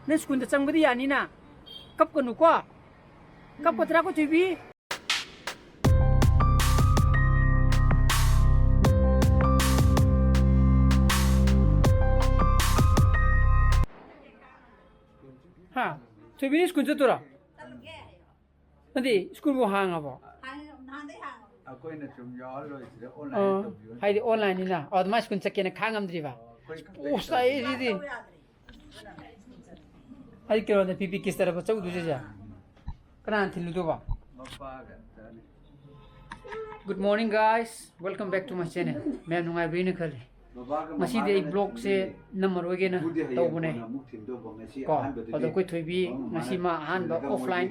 난 스쿨 짱부디 아니나 갑고 누가 갑고 들어가고 TV 하 TV 스쿨 줬더라 근데 스쿨 뭐 하나 봐 아코이는 좀 여러 있어요. 온라인 인터뷰. 하이디 온라인이나 어드마 스쿨 찾기는 강함들이봐 오 사이디 아이 그러네 비비 키스라고 저거 두자자 그냥 들루도 봐 Good morning guys welcome back to my channel मैं नुंगाई ब्रीन कर मसीदे एक blog से नंबर वगे ना तो बने को अदो कोई थोबी मसी मा हान बा ऑफलाइन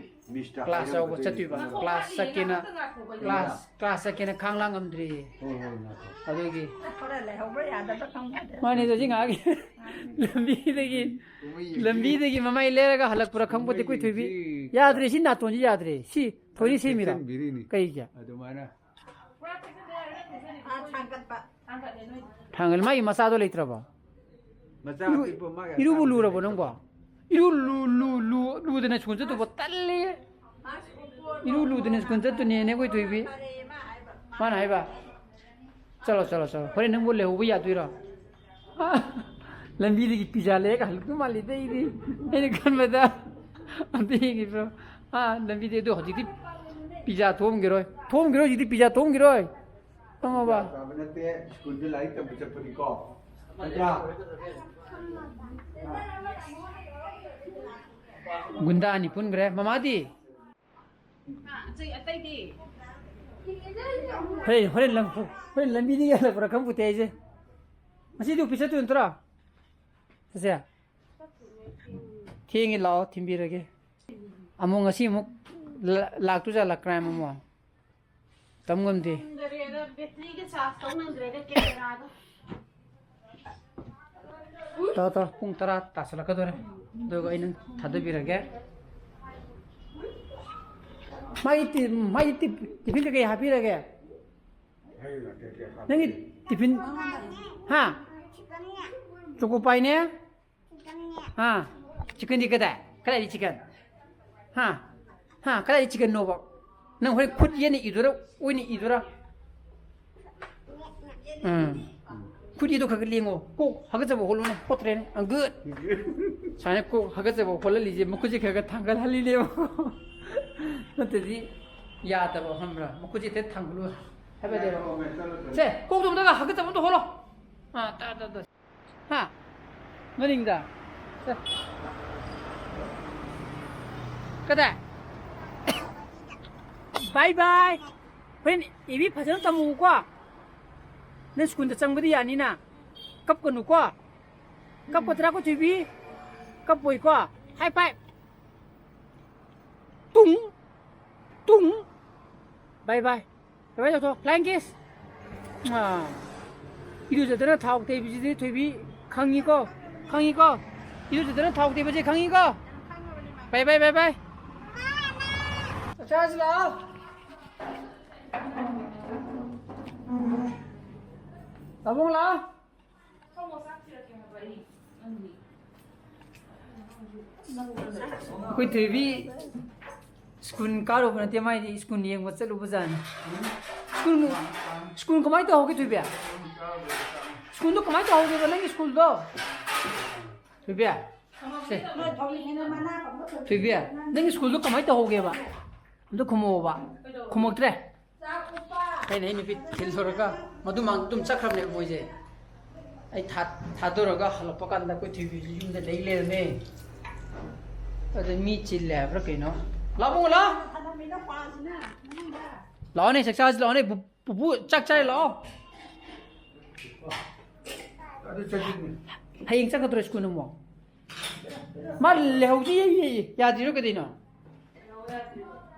क्लास औ चतुबा क्लास सकेना खांगलांग अमद्री अदोगी माने तो जिंग आगे लंबी देगी ममाई लेरगा हलक पूरा खंगपति कोई थोबी याद रे सी नातों जी याद रे सी थोड़ी सी मिरा कई क्या 당을 마이 마사도 레이트라봐 이루 불루라 보는 거야 이루 루드네 스콘저도 뭐 딸리 이루 루드네 스콘저도 네네 कोई तो भी माना है बा चलो होरे नंग बोले हो भैया तुइरा लंबी दी पिज्जा ले का हल्कू माली दे दी एने कन बता अंते की ब्रो हां लंबी दे दो हजी पिज्जा थोम गिरो जी पिज्जा थोम गिरो 봐. 그때 스쿨들 라이트 붙여버리고 맞아. 군다 아니 분 그래 마마디. 저기 어때디? 허리 람비디 야라 그래 컴 붙에 이제. 마시도 비슷해 은더라. 그래서 팅이 라오 팀비르게. 아무 것이 뭐 락투자 락크라임 뭐. 담건디. 또 뿡따라 따슬라거든. 너가 있는 다드비르게. 마이티 티핀 그게 하비르게. 너기 티핀 하. 초코 파이네? 하. 치킨 디거다. 그래 치킨. 하. 그래 치킨 노버. 너 왜 굿이니 이더라? 오이니 이더라? 굿이도 그걸 링고 꼭 하겠어 뭐 홀로네 포트레네 안 굿. 자네 꼭 하겠어 뭐 홀리지 뭐 굳이 그거 당갈 할 일이요. 어떻게 야다 뭐 함라 뭐 굳이 대 당글로 해봐 되고. 제 꼭좀 내가 하겠어 뭐 홀로. 따. 하. 뭐닝다. 그래. 바이바이. wen ibi phajan tamu kwa ne skun da changbadi yani na kap ko nu kwa kap ko tra ko tibi kap poi kwa high five tung bye bye to flying kiss 이루 저들은 타옥 대비지 되비 강이 거 이루 저들은 타옥 대비지 강이 거 바이바이 자지라 Abang lah. Kau tu bi skun karo pun nanti mai di skun yang macam lu bukan. Skun kemai tu hoki tu biar. Skun tu kemai tu hoki lagi skun tu. Tu biar. Tu biar. Dengan skun tu kemai tu hoki ba. Untuk kumo tre. Hey nih nih hilsoroga, madu mang tum cakram nih boje. Ay thadoroga halapakan da koi TV yung da leile ne. Ada mi chille bro kino. Labung la. Lao ne saksa lao ne bu chak chai lao. Haying chak terus kuno mo. Mal lehauji ya diro ke dino.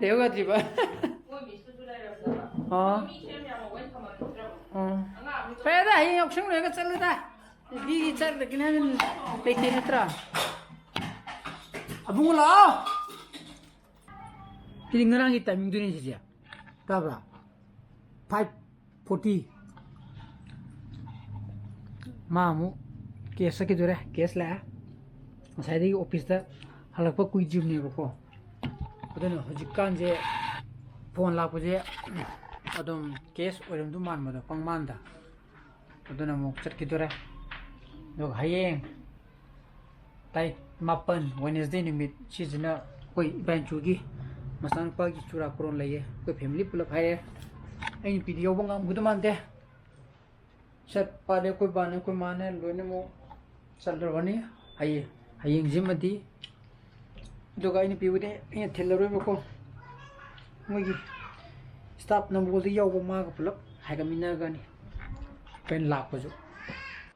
Lehoga diba. Pwede, yung aksyon mo, yung salita. Hindi salita, kinahin, pekinitra. Abong wala! Kiling ngarang kita, minggu ni siya. Tabra. 540. Mamu, kes sakit dure, kes lah. ꯉꯁꯥꯏꯗꯒꯤ ꯑꯣꯐꯤꯁꯇ ꯍꯜꯂꯛꯄ ꯀꯨꯏꯗ꯭ꯔꯤꯕꯅꯦꯕꯀꯣ ꯑꯗꯨꯅ ꯍꯧꯖꯤꯛꯀꯥꯟꯁꯦ phone ꯂꯥꯛꯄꯁꯦ ꯑꯗꯨꯝ case ꯑꯣꯏꯔꯝꯗꯧ ꯃꯥꯟꯕꯗꯣ ꯄꯪꯃꯥꯟꯗ ꯑꯗꯨꯅ ꯑꯃꯨꯛ ꯆꯠꯈꯤꯗꯣꯔꯦ ꯑꯗꯨꯒ ꯍꯌꯦꯡ ꯇꯥꯔꯤꯛ 9 ꯋꯦꯅꯦꯁꯗꯦ ꯅꯨꯃꯤꯠ ꯁꯤꯁꯤꯅ ꯑꯩꯈꯣꯏ ꯏꯕꯥꯏꯆꯨꯒꯤ ꯃꯆꯥꯅꯨꯄꯥꯒꯤ ꯆꯨꯔꯥꯀꯣꯔꯣꯟ ꯂꯩꯌꯦ ꯑꯩꯈꯣꯏ ꯐꯦꯃꯤꯂꯤ ꯄꯨꯂꯞ ꯍꯥꯏꯔꯦ ꯑꯩ ꯅꯨꯄꯤꯗꯤ ꯌꯧꯕ ꯉꯝꯒꯗꯧ ꯃꯥꯟꯗꯦ ꯆꯠꯄꯗꯤ ꯑꯩꯈꯣꯏ ꯕꯥꯅꯦ ꯑꯩꯈꯣꯏ ꯃꯥꯅꯦ ꯂꯣꯏꯅꯃꯛ ꯆꯠꯂꯨꯔꯕꯅꯤ ꯍꯌꯦꯡꯁꯤꯃꯗꯤ ꯑꯗꯨꯒ ꯑꯩ ꯅꯨꯄꯤꯕꯨꯗꯤ ꯑꯩꯅ ꯊꯤꯜꯂꯔꯣꯏꯕꯀꯣ ꯃꯣꯏꯒꯤ ꯁ꯭ꯇꯥꯐ ꯅꯝꯕꯣꯜꯗ ꯌꯧꯕ ꯃꯥꯒ ꯄꯨꯂꯞ ꯍꯥꯏꯒꯠꯃꯤꯟꯅꯒꯅꯤ ꯑꯩꯈꯣꯏꯅ ꯂꯥꯛꯄꯁꯨ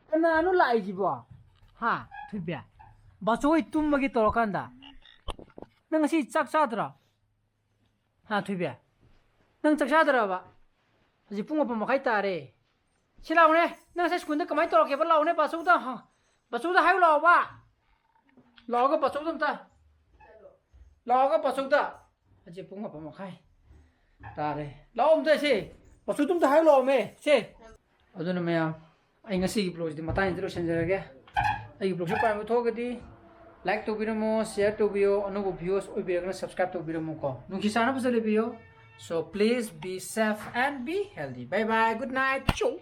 ꯀꯅꯥꯅꯣ ꯂꯥꯛꯏꯁꯤꯕꯣ ꯍꯥ ꯊꯣꯏꯕꯤ ꯕꯥꯆꯧ ꯍꯣꯏ ꯇꯨꯝꯃꯒꯦ ꯇꯧꯔꯀꯥꯟꯗ ꯅꯪ ꯉꯁꯤ ꯆꯥꯛ ꯆꯥꯗ꯭ꯔꯣ ꯍꯥ ꯊꯣꯏꯕꯤ ꯅꯪ ꯆꯥꯛ ꯆꯥꯗ꯭ꯔꯕ ꯍꯧꯖꯤꯛ ꯄꯨꯡ 9 ꯇꯥꯔꯦ ꯁꯤ ꯂꯥꯛꯎꯅꯦ ꯅꯪ ꯉꯁꯥꯏ ꯁ꯭ꯀꯨꯜꯗ ꯀꯃꯥꯏꯅ ꯇꯧꯔꯛꯀꯦꯕ ꯂꯥꯛꯎꯅꯦ ꯕꯥꯆꯧꯗ ꯍꯥꯏꯌꯨ ꯂꯥꯛꯑꯣꯕ ꯂꯥꯛꯑꯣꯒ ꯕꯥꯆꯧꯗ ꯑꯝꯇ ꯂꯥꯛꯑꯣꯒ ꯕꯥꯆꯧꯗ ꯍꯧꯖꯤꯛ ꯄꯨꯡ 9 ꯇꯥꯔꯦ ꯂꯥꯛꯑꯣ ꯑꯝꯇ ꯁꯤ ꯕꯥꯆꯧꯗ ꯑꯝꯇ ꯍꯥꯏꯌꯨ ꯂꯥꯛꯑꯣꯃꯦ ꯁꯤ ꯑꯗꯨꯅ ꯃꯌꯥꯝ ꯑꯩ ꯉꯁꯤꯒꯤ ꯕ꯭ꯂꯣꯒꯁꯤꯗꯤ ꯃꯇꯥꯡꯁꯤꯗ ꯂꯣꯏꯁꯤꯟꯖꯔꯒꯦ ꯑꯩꯒꯤ ꯕ꯭ꯂꯣꯒꯁꯤ ꯄꯥꯝꯕ ꯊꯣꯛꯑꯒꯗꯤ ꯂꯥꯏꯛ ꯇꯧꯕꯤꯔꯝꯃꯣ ꯁꯤꯌꯔ ꯇꯧꯕꯤꯌꯣ ꯑꯅꯧꯕ ꯚ꯭ꯌꯨꯋꯔꯁ ꯑꯣꯏꯕꯤꯔꯒꯅ ꯁꯕꯁꯀ꯭ꯔꯥꯏꯕ ꯇꯧꯕꯤꯔꯝꯃꯣꯀꯣ ꯅꯨꯡꯁꯤ ꯆꯥꯟꯅ ꯐꯖꯅ ꯂꯩꯕꯤꯌꯣ So please be safe and be healthy. Bye bye. Good night. Ciao.